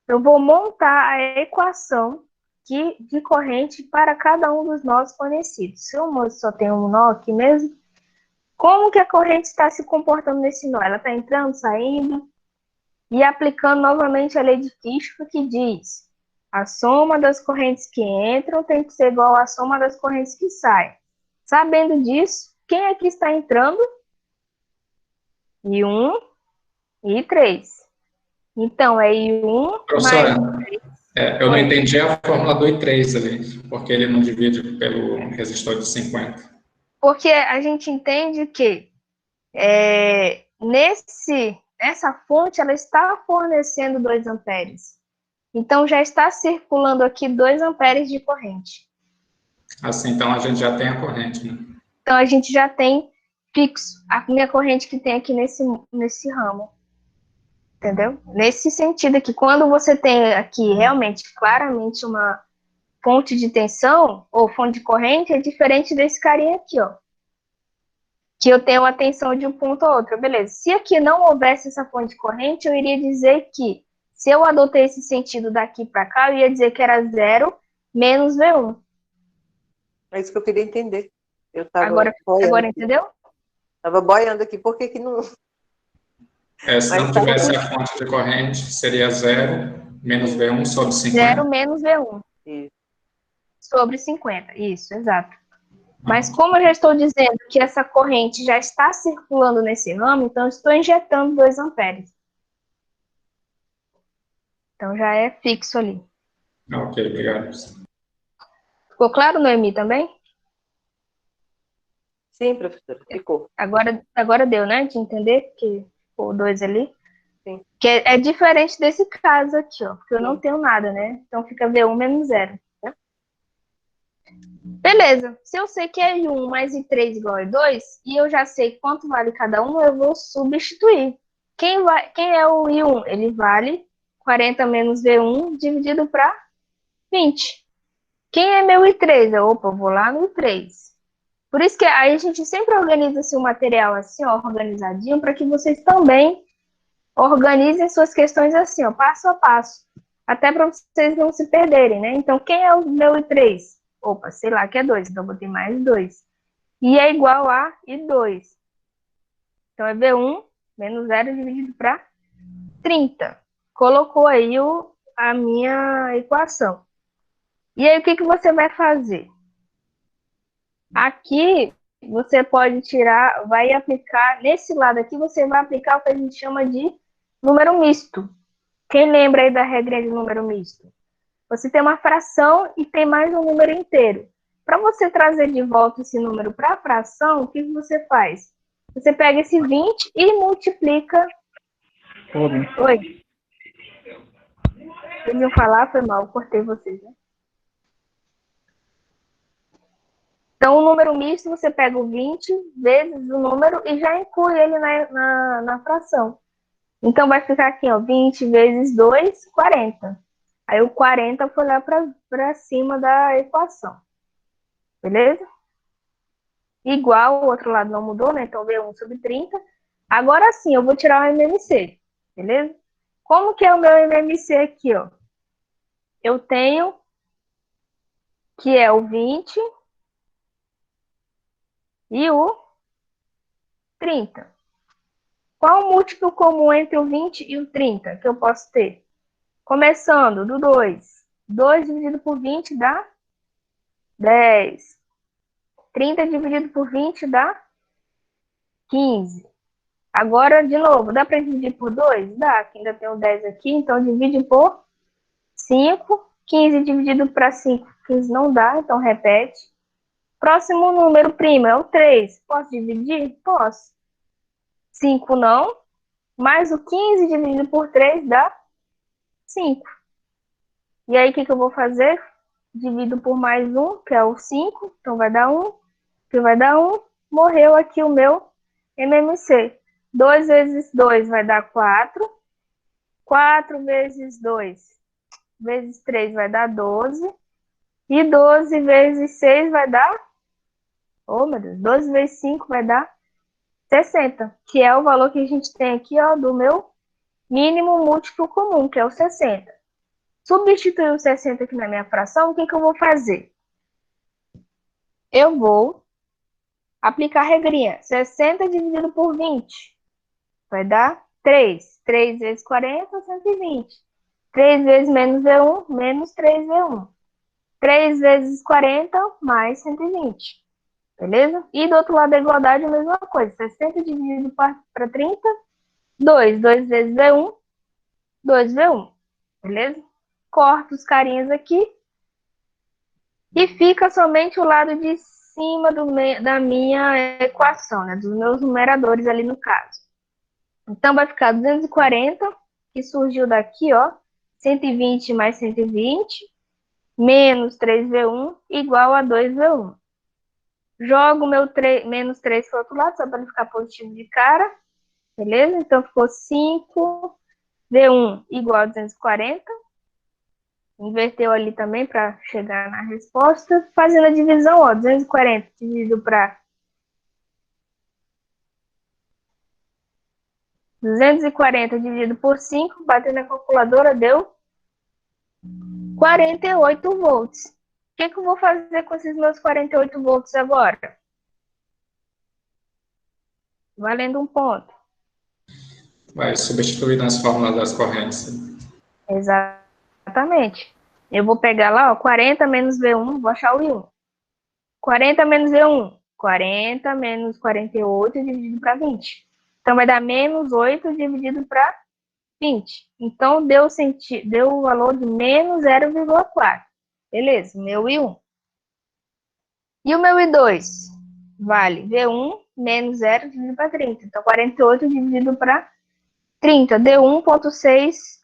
Eu vou montar a equação de corrente para cada um dos nós fornecidos. Se o moço só tem um nó aqui mesmo, como que a corrente está se comportando nesse nó? Ela está entrando, saindo e aplicando novamente a lei de Kirchhoff, que diz: a soma das correntes que entram tem que ser igual à soma das correntes que saem. Sabendo disso, quem aqui está entrando? I1 e I3. Então, é I1 Professora, mais I3. eu não entendi a fórmula do I3 ali, porque ele não divide pelo resistor de 50. Porque a gente entende que essa fonte ela está fornecendo 2 amperes. Então, já está circulando aqui 2 amperes de corrente. Assim, então a gente já tem a corrente, né? Então, a gente já tem fixo a minha corrente que tem aqui nesse ramo. Entendeu? Nesse sentido aqui, quando você tem aqui realmente, claramente, uma fonte de tensão ou fonte de corrente, é diferente desse carinha aqui, ó. Que eu tenho a tensão de um ponto a outro. Beleza. Se aqui não houvesse essa fonte de corrente, eu iria dizer que, se eu adotei esse sentido daqui para cá, eu ia dizer que era 0 menos V1. É isso que eu queria entender. Eu estava Agora entendeu? Estava boiando aqui. Por que não... Se não tivesse a fonte de corrente, seria 0 menos V1 sobre 50. 0 menos V1. Isso. Sobre 50. Isso, exato. Mas como eu já estou dizendo que essa corrente já está circulando nesse ramo, então eu estou injetando 2 amperes. Então já é fixo ali. Ok, obrigado. Ficou claro, Noemi, também? Sim, professora, ficou. Agora deu, né, de entender que ficou 2 ali? Sim. Que é diferente desse caso aqui, ó, porque eu não tenho nada, né? Então fica V1 menos 0. Né? Beleza. Se eu sei que é I1 mais I3 igual a I2, e eu já sei quanto vale cada um, eu vou substituir. Quem é o I1? Ele vale 40 menos V1 dividido para 20. Quem é meu I3? Opa, eu vou lá no I3. Por isso que aí a gente sempre organiza o material assim, ó, organizadinho, para que vocês também organizem suas questões assim, ó, passo a passo. Até para vocês não se perderem, né? Então, quem é o meu I3? Opa, sei lá que é 2, então eu botei mais 2. E é igual a I2. Então, é V1 menos 0 dividido para 30. Colocou aí a minha equação. E aí, o que você vai fazer? Aqui, você pode tirar, vai aplicar, nesse lado aqui, você vai aplicar o que a gente chama de número misto. Quem lembra aí da regra de número misto? Você tem uma fração e tem mais um número inteiro. Para você trazer de volta esse número para a fração, o que você faz? Você pega esse 20 e multiplica. Oi. Vocês iam falar? Foi mal, cortei vocês, né? Então, o número misto, você pega o 20 vezes o número e já inclui ele na fração. Então, vai ficar aqui, ó, 20 vezes 2, 40. Aí, o 40 foi lá para cima da equação. Beleza? Igual, o outro lado não mudou, né? Então, V1 sobre 30. Agora sim, eu vou tirar o MMC. Beleza? Como que é o meu MMC aqui, ó? Eu tenho que é o 20 e o 30. Qual o múltiplo comum entre o 20 e o 30 que eu posso ter? Começando do 2. 2 dividido por 20 dá 10. 30 dividido por 20 dá 15. Agora, de novo, dá para dividir por 2? Dá, que ainda tem o 10 aqui, então divide por 5. 15 dividido para 5, 15 não dá, então repete. Próximo número primo é o 3. Posso dividir? Posso. 5 não. Mais o 15 dividido por 3 dá 5. E aí, o que eu vou fazer? Divido por mais 1, que é o 5. Então, vai dar 1. Que vai dar 1. Morreu aqui o meu MMC. 2 vezes 2 vai dar 4. 4 vezes 2 vezes 3 vai dar 12. E 12 vezes 6 vai dar... Oh, meu Deus. 12 vezes 5 vai dar 60. Que é o valor que a gente tem aqui, ó, do meu mínimo múltiplo comum, que é o 60. Substituir o 60 aqui na minha fração, o que eu vou fazer? Eu vou aplicar a regrinha. 60 dividido por 20 vai dar 3. 3 vezes 40, 120. 3 vezes menos V1, menos 3V1. 3 vezes 40, mais 120. Beleza? E do outro lado da igualdade, a mesma coisa. 60 dividido para 30, 2. 2 vezes V1, 2V1. Beleza? Corto os carinhas aqui. E fica somente o lado de cima da minha equação, né? Dos meus numeradores ali no caso. Então, vai ficar 240, que surgiu daqui, ó. 120 mais 120, menos 3V1, igual a 2V1. Jogo o meu menos 3 para o outro lado, só para não ficar positivo de cara. Beleza? Então, ficou 5V1 igual a 240. Inverteu ali também para chegar na resposta. Fazendo a divisão, ó, 240 dividido para 240 dividido por 5, batendo na calculadora, deu 48 volts. O que eu vou fazer com esses meus 48 volts agora? Valendo um ponto. Vai substituir nas fórmulas das correntes. Exatamente. Eu vou pegar lá, ó, 40 menos V1, vou achar o I1. 40 menos V1, 40 menos 48 dividido para 20. Então, vai dar menos 8 dividido para 20. Então, deu o valor de menos 0,4. Beleza, meu I1. E o meu I2? Vale V1 menos 0 dividido para 30. Então, 48 dividido para 30 deu 1,6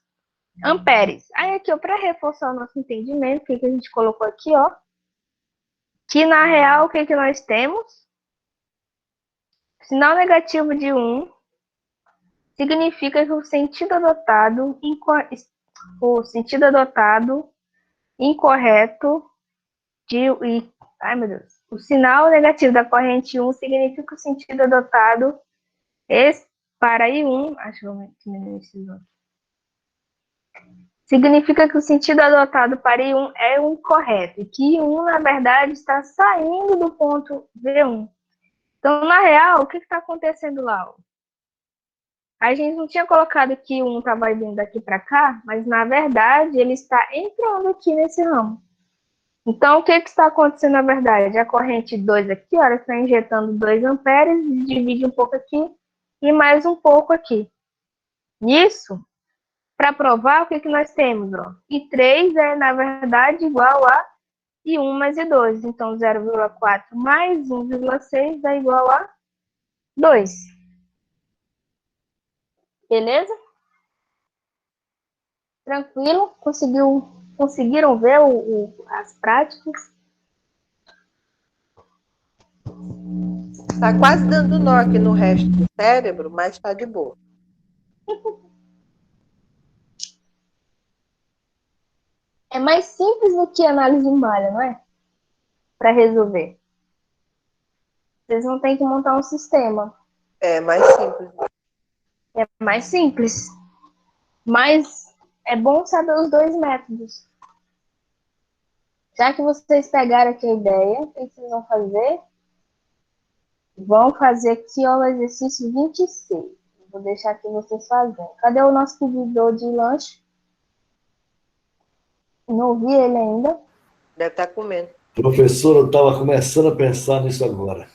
amperes. Aí, aqui, para reforçar o nosso entendimento, o que a gente colocou aqui, ó? Que, na real, o que nós temos? Sinal negativo de 1 significa que o sentido adotado incorreto ai, meu Deus. O sinal negativo da corrente 1 significa que o sentido adotado para I1, acho que eu vou diminuir esses outros. Significa que o sentido adotado para I1 é o incorreto, e que I1, na verdade, está saindo do ponto V1. Então, na real, o que está acontecendo lá? A gente não tinha colocado que I1 estava vindo daqui para cá, mas, na verdade, ele está entrando aqui nesse ramo. Então, o que está acontecendo, na verdade? A corrente 2 aqui, olha, está injetando 2 amperes, divide um pouco aqui e mais um pouco aqui. Isso, para provar, o que nós temos? Ó? I3 é, na verdade, igual a I1 mais I2. Então, 0,4 mais 1,6 dá igual a 2. Beleza? Tranquilo? Conseguiram ver as práticas? Tá quase dando nó aqui no resto do cérebro, mas tá de boa. É mais simples do que análise em malha, não é? Para resolver. Vocês não têm que montar um sistema. É mais simples. É mais simples. Mas é bom saber os dois métodos. Já que vocês pegaram aqui a ideia, o que vocês vão fazer? Vão fazer aqui ó, o exercício 26. Vou deixar aqui vocês fazendo. Cadê o nosso pedidor de lanche? Não vi ele ainda. Deve estar comendo. Professor, eu estava começando a pensar nisso agora.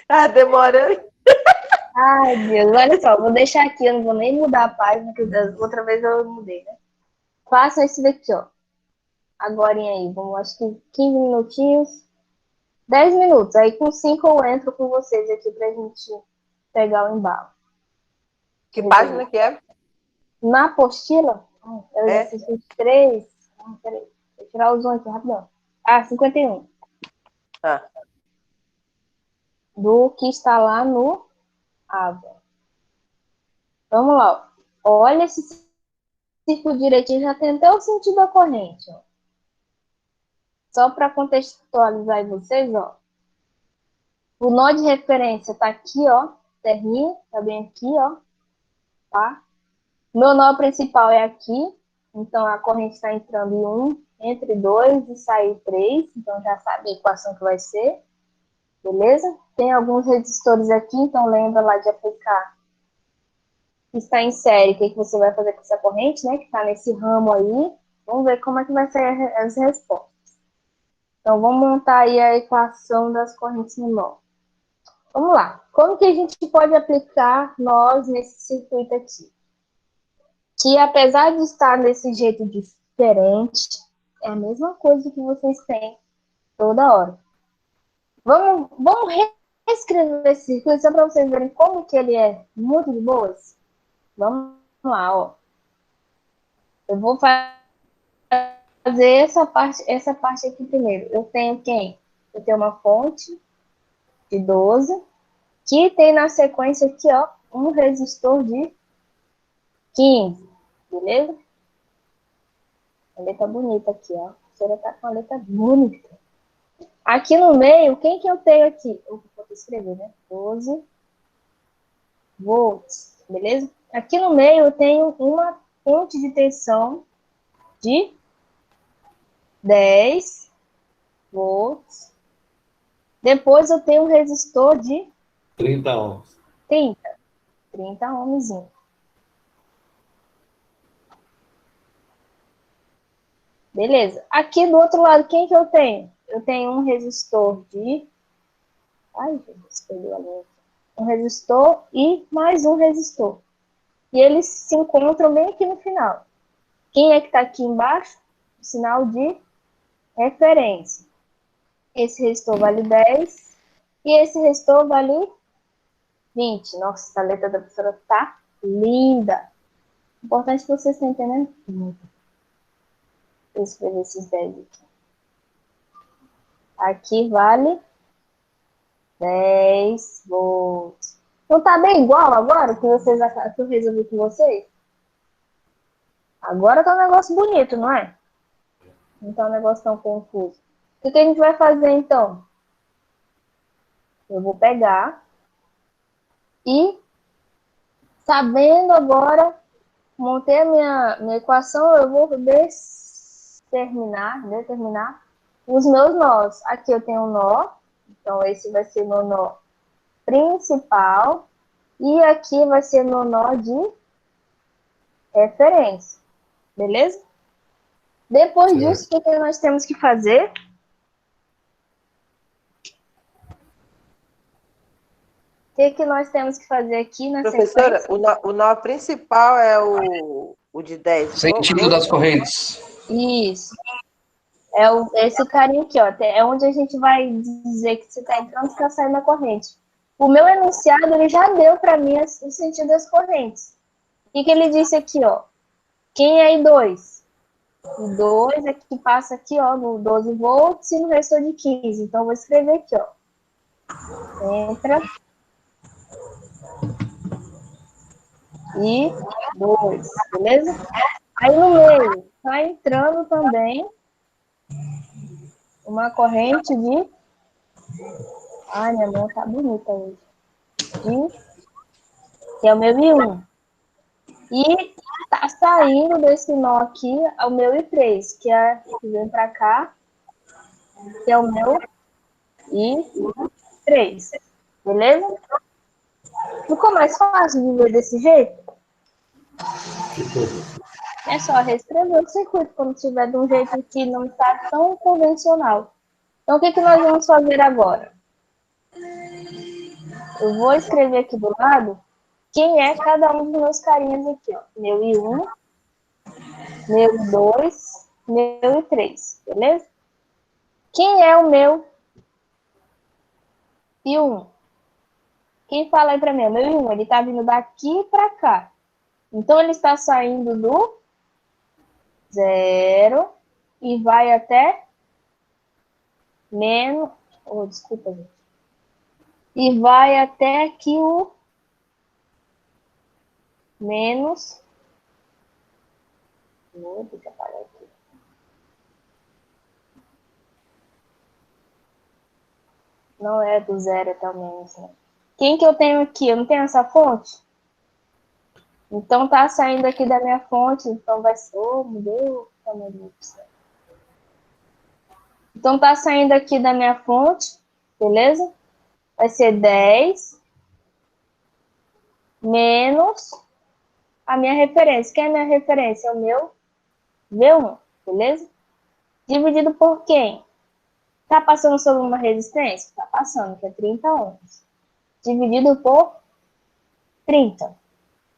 Ah, demorando. Ai, Deus, olha só, vou deixar aqui, eu não vou nem mudar a página, que outra vez eu mudei, né? Faça esse daqui, ó. Agora aí, vamos, acho que 15 minutinhos, 10 minutos. Aí com 5 eu entro com vocês aqui pra gente pegar o embalo. Que página que é? Na apostila, eu já assisti 23. Peraí, vou tirar os 1 aqui rapidão. 51. Ah. Do que está lá no aba. Vamos lá. Ó. Olha esse círculo direitinho, já tem até o sentido da corrente. Ó. Só para contextualizar aí vocês, ó. O nó de referência tá aqui, ó. Terrinha, tá bem aqui, ó. Tá? Meu nó principal é aqui. Então, a corrente está entrando em 1, entre 2 e sair 3. Então, já sabe a equação que vai ser. Beleza? Tem alguns resistores aqui, então lembra lá de aplicar. Está em série, o que você vai fazer com essa corrente, né? Que está nesse ramo aí. Vamos ver como é que vai ser as respostas. Então, vamos montar aí a equação das correntes no nó. Vamos lá. Como que a gente pode aplicar nós nesse circuito aqui? Que apesar de estar desse jeito diferente, é a mesma coisa que vocês têm toda hora. Vamos reescrever esse circuito só para vocês verem como que ele é muito de boas. Vamos lá, ó. Eu vou fazer essa parte aqui primeiro. Eu tenho quem? Eu tenho uma fonte de 12, que tem na sequência aqui, ó, um resistor de 15, beleza? A letra bonita aqui, ó. A professora tá com a letra bonita. Aqui no meio, quem que eu tenho aqui? Eu vou escrever, né? 12 volts, beleza? Aqui no meio eu tenho uma fonte de tensão de 10 volts. Depois eu tenho um resistor de 30 ohms. 30 ohms. Beleza. Aqui do outro lado, quem que eu tenho? Eu tenho um resistor de... Ai, Jesus, perdeu a linha. Um resistor e mais um resistor. E eles se encontram bem aqui no final. Quem é que está aqui embaixo? O sinal de referência. Esse resistor vale 10 e esse resistor vale 20. Nossa, a letra da professora tá linda. Importante que vocês estão entendendo muito. Vou escrever esses 10 aqui. Aqui vale 10 volts. Não tá bem igual agora que eu resolvi com vocês? Agora tá um negócio bonito, não é? Não tá um negócio tão confuso. O que a gente vai fazer, então? Eu vou pegar e, sabendo agora, montei a minha equação, eu vou determinar os meus nós. Aqui eu tenho um nó, então esse vai ser meu nó principal, e aqui vai ser meu nó de referência. Beleza? Depois disso, o que nós temos que fazer? O que nós temos que fazer aqui na Professora, sequência? o nó principal é o de 10. Sentido das correntes. Isso. Esse carinha aqui, ó. É onde a gente vai dizer que você está entrando e está saindo da corrente. O meu enunciado, ele já deu para mim o sentido das correntes. O que ele disse aqui, ó? Quem é I2? I2 é que passa aqui, ó, no 12 volts e no resistor de 15. Então, eu vou escrever aqui, ó. Entra. I2, beleza? Aí no meio, tá entrando também uma corrente de... Ai, minha mão tá bonita hoje. Que é o meu I1. E tá saindo desse nó aqui o meu I3, que vem pra cá, que é o meu I3. Beleza? Ficou mais fácil de ver desse jeito? É só reescrever o circuito quando tiver de um jeito que não está tão convencional. Então, o que nós vamos fazer agora? Eu vou escrever aqui do lado quem é cada um dos meus carinhas aqui, ó. Meu I1, meu I2, meu I3, beleza? Quem é o meu I1? Quem fala aí pra mim? O meu I1, ele tá vindo daqui pra cá. Então, ele está saindo do 0 e vai até menos... Oh, desculpa, gente. E vai até aqui o menos... Deixa eu apagar aqui. Não é do 0 até o menos, né? Quem que eu tenho aqui? Eu não tenho essa fonte? Então, tá saindo aqui da minha fonte, então vai ser... Oh, meu Deus, então, tá saindo aqui da minha fonte, beleza? Vai ser 10 menos a minha referência. Quem é a minha referência? É o meu V1, beleza? Dividido por quem? Tá passando sobre uma resistência? Tá passando, que é 30 ohms. Dividido por 30,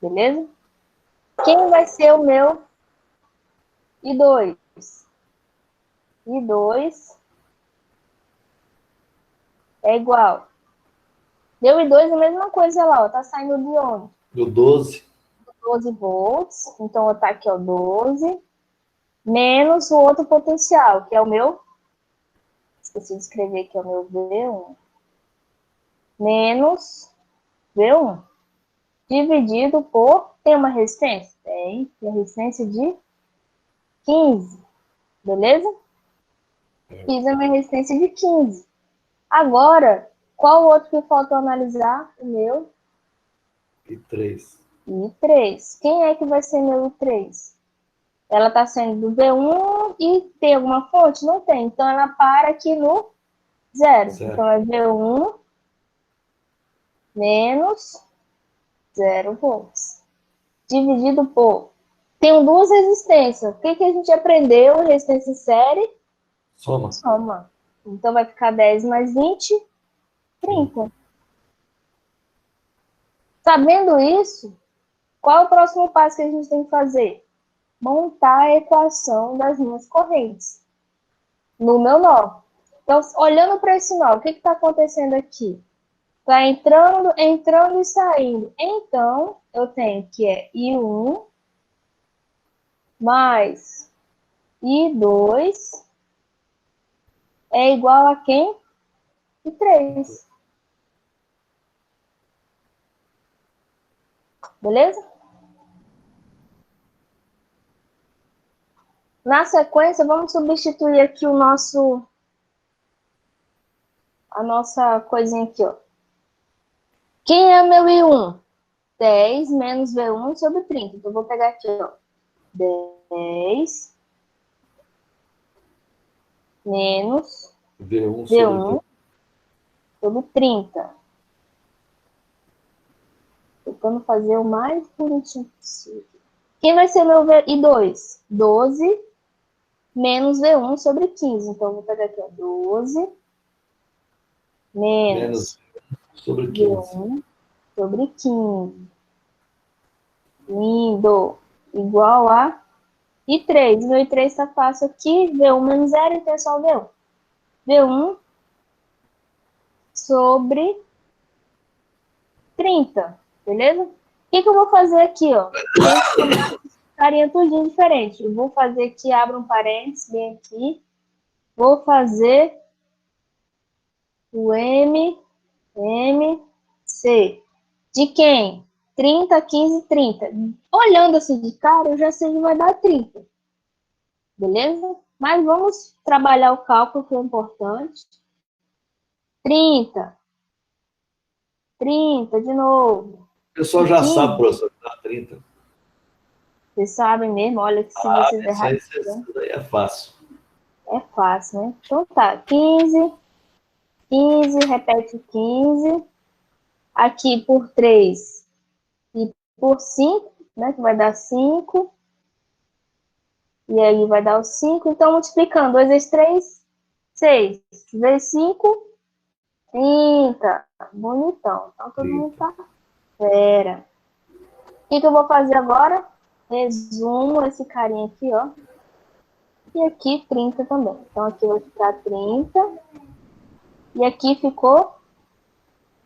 beleza? Quem vai ser o meu I2? I2 é igual. Meu I2 é a mesma coisa lá, ó. Tá saindo de onde? Do 12. 12 volts. Então, eu tá aqui, ó, 12. Menos o outro potencial, que é o meu... Esqueci de escrever aqui, é o meu V1. Menos V1. Dividido por... Tem uma resistência? Tem. Tem a resistência de 15. Beleza? Fiz a minha resistência de 15. Agora, qual o outro que falta analisar? O meu I3. I3. Quem é que vai ser meu I3? Ela está saindo do V1 e tem alguma fonte? Não tem. Então, ela para aqui no 0. Então, é V1 menos 0 volts. Dividido por... Tem duas resistências. O que a gente aprendeu? Resistência em série? Soma. Soma. Então, vai ficar 10 mais 20, 30. Sabendo isso, qual é o próximo passo que a gente tem que fazer? Montar a equação das minhas correntes no meu nó. Então, olhando para esse nó, o que está acontecendo aqui? Está entrando, entrando e saindo. Então, eu tenho que é I1 mais I2 é igual a quem? I3. Beleza? Na sequência, vamos substituir aqui a nossa coisinha aqui, ó. Quem é meu I1? 10 menos V1 sobre 30. Então, eu vou pegar aqui, ó. 10 menos V1 sobre 30. Tentando fazer o mais bonitinho possível. Quem vai ser meu I2? 12 menos V1 sobre 15. Então, eu vou pegar aqui, ó. 12 menos sobre 15. V1 sobre 15. Lindo. Igual a E 3. Meu e 3 está fácil aqui. V1 menos 0, então é só o V1. V1 sobre 30, beleza? O que eu vou fazer aqui, ó? Carinha tudinho diferente. Eu vou fazer aqui, abro um parênteses, bem aqui. Vou fazer o C. De quem? 30, 15, 30. Olhando assim de cara, eu já sei que vai dar 30. Beleza? Mas vamos trabalhar o cálculo que é importante. 30. 30 de novo. O pessoal já sabe, professor, que dá 30. Vocês sabem mesmo, olha que se vocês errarem. Isso daí é fácil. É fácil, né? Então tá, 15, 15, repete 15. Aqui por 3 e por 5, né? Que vai dar 5. E aí vai dar o 5. Então, multiplicando 2 vezes 3, 6. Vezes 5, 30. Bonitão. Então, todo mundo tá. Pera. O que eu vou fazer agora? Resumo esse carinha aqui, ó. E aqui 30 também. Então, aqui vai ficar 30. E aqui ficou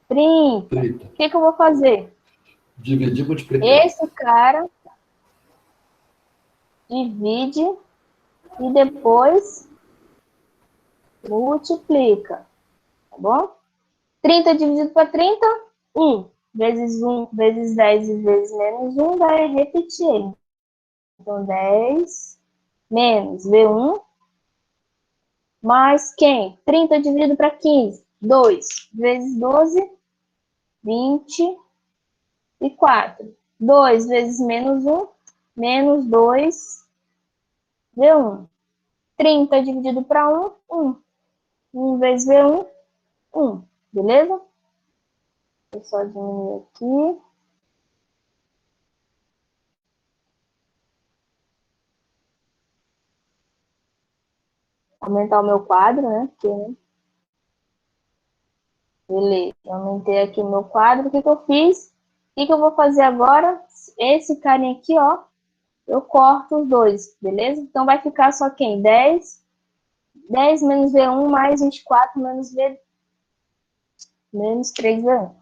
30. 30. O que eu vou fazer? Dividir e multiplicar. Esse cara divide e depois multiplica. Tá bom? 30 dividido para 30, 1. Vezes 1, vezes 10 e vezes menos 1 vai repetir. Então, 10 menos V1 mais quem? 30 dividido para 15. 2 vezes 12, 24. 2 vezes menos 1, menos 2, V1. 30 dividido para 1, 1. 1 vezes V1, 1. Beleza? Vou só diminuir aqui. Aumentar o meu quadro, né? Porque, né? Beleza, aumentei aqui o meu quadro. O que eu fiz? O que eu vou fazer agora? Esse carinha aqui, ó, eu corto os dois, beleza? Então, vai ficar só quem? 10. 10 menos V1 mais 24 menos 3V1.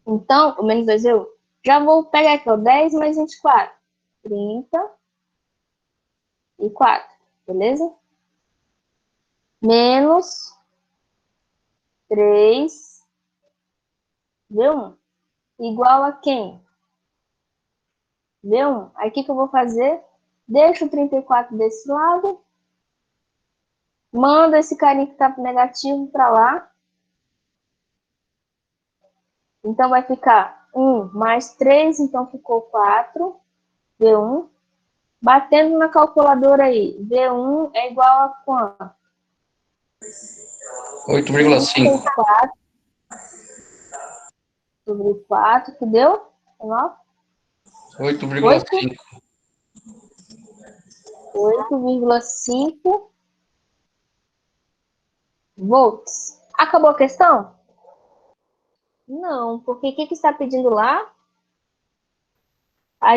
Então, o menos 2V1. Já vou pegar aqui, ó, 10 mais 24. 34, beleza? Menos 3V1. Igual a quem? V1. Aí, o que eu vou fazer? Deixo o 34 desse lado. Mando esse carinha que está negativo para lá. Então, vai ficar 1 mais 3, então ficou 4, V1. Batendo na calculadora aí, V1 é igual a quanto? 8,5. 4 sobre 4, que deu? 8,5. 8,5 volts. Acabou a questão? Não, porque o que está pedindo lá? A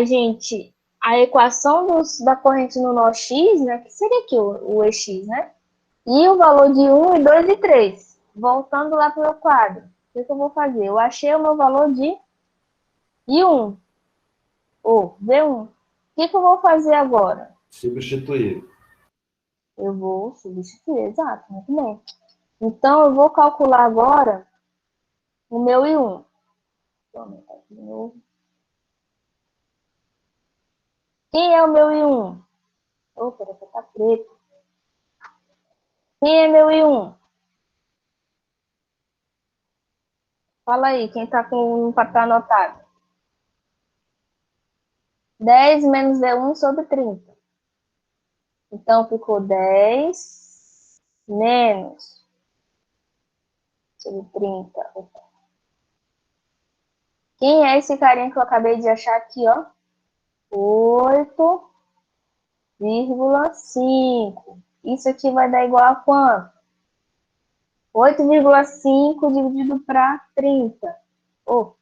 equação da corrente no nó X, né? Que seria aqui o EX, né? E o valor de 1, e 2 e 3. Voltando lá para o meu quadro. O que eu vou fazer? Eu achei o meu valor de I1. Ou V1. O que eu vou fazer agora? Substituir. Eu vou substituir, exato, muito bem. Então, eu vou calcular agora o meu I1. Vou aumentar aqui de novo. Quem é o meu I1? Opa, tá preto. Quem é meu I1? Fala aí, quem tá com o papel anotado. 10 menos V1 sobre 30. Então, ficou 10 menos sobre 30. Opa. Quem é esse carinha que eu acabei de achar aqui, ó? 8,5. Isso aqui vai dar igual a quanto? 8,5 dividido para 30. Oh,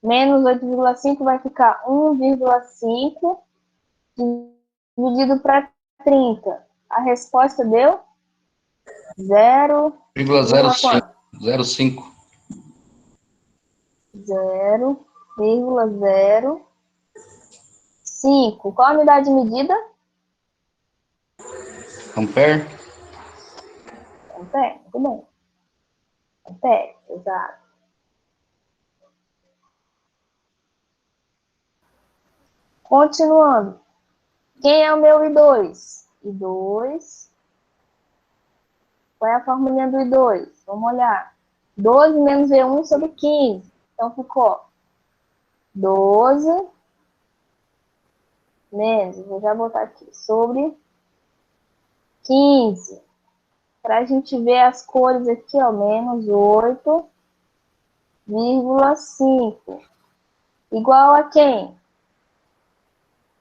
menos 8,5 vai ficar 1,5 dividido para 30. A resposta deu 0,05. 0,05. Qual a unidade de medida? Ampere? Ampere, muito bem. Ampere, exato. Continuando. Quem é o meu I2? I2. Qual é a formulinha do I2? Vamos olhar. 12 menos V1 sobre 15. Então, ficou 12 menos, vou já botar aqui, sobre 15. Para a gente ver as cores aqui, ó, menos 8,5. Igual a quem?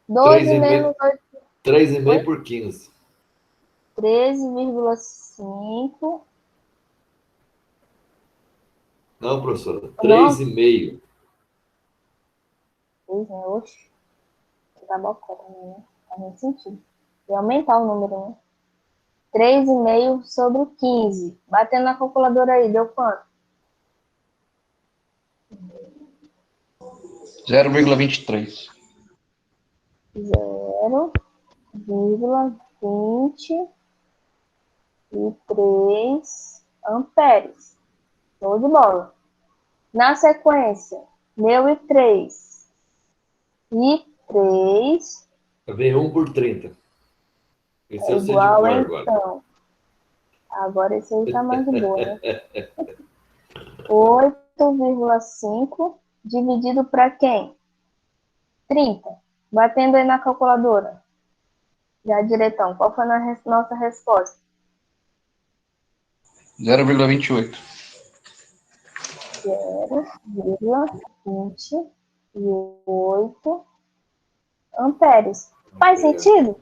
12 menos 8. 3,5 por 15. 13,5. Não, professora. 3,5. Oxe. Tá bocó também, né? Faz muito sentido. E aumentar o número, né? 3,5 sobre 15. Batendo na calculadora aí, deu quanto? 0,23. 0,23 amperes. Show de bola. Na sequência, meu I3. I3 V1 por 30. Esse é eu sei de igual, cor agora. então. Agora esse aí tá mais de boa, né? 8,5 dividido para quem? 30. Batendo aí na calculadora. Já diretão. Qual foi a nossa resposta? 0,28. 0,28 amperes. Faz sentido?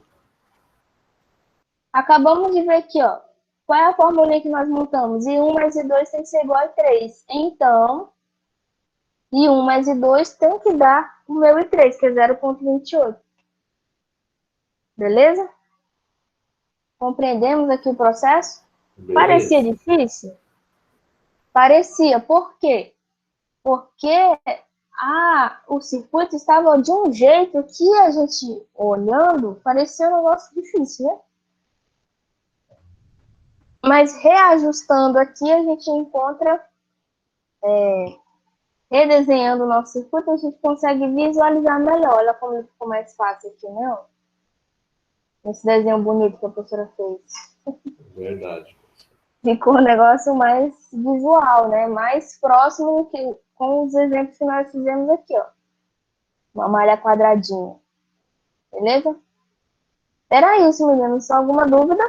Acabamos de ver aqui, ó. Qual é a fórmula que nós montamos? I1 mais I2 tem que ser igual a 3. Então, I1 mais I2 tem que dar o meu I3, que é 0,28. Beleza? Compreendemos aqui o processo? Beleza. Parecia difícil? Parecia. Por quê? Porque o circuito estava de um jeito que a gente, olhando, parecia um negócio difícil, né? Mas reajustando aqui, a gente encontra, redesenhando o nosso circuito, a gente consegue visualizar melhor. Olha como ficou mais fácil aqui, né? Esse desenho bonito que a professora fez. Verdade. Ficou um negócio mais visual, né? Mais próximo que, com os exemplos que nós fizemos aqui, ó. Uma malha quadradinha. Beleza? Era isso, meninos. Só alguma dúvida?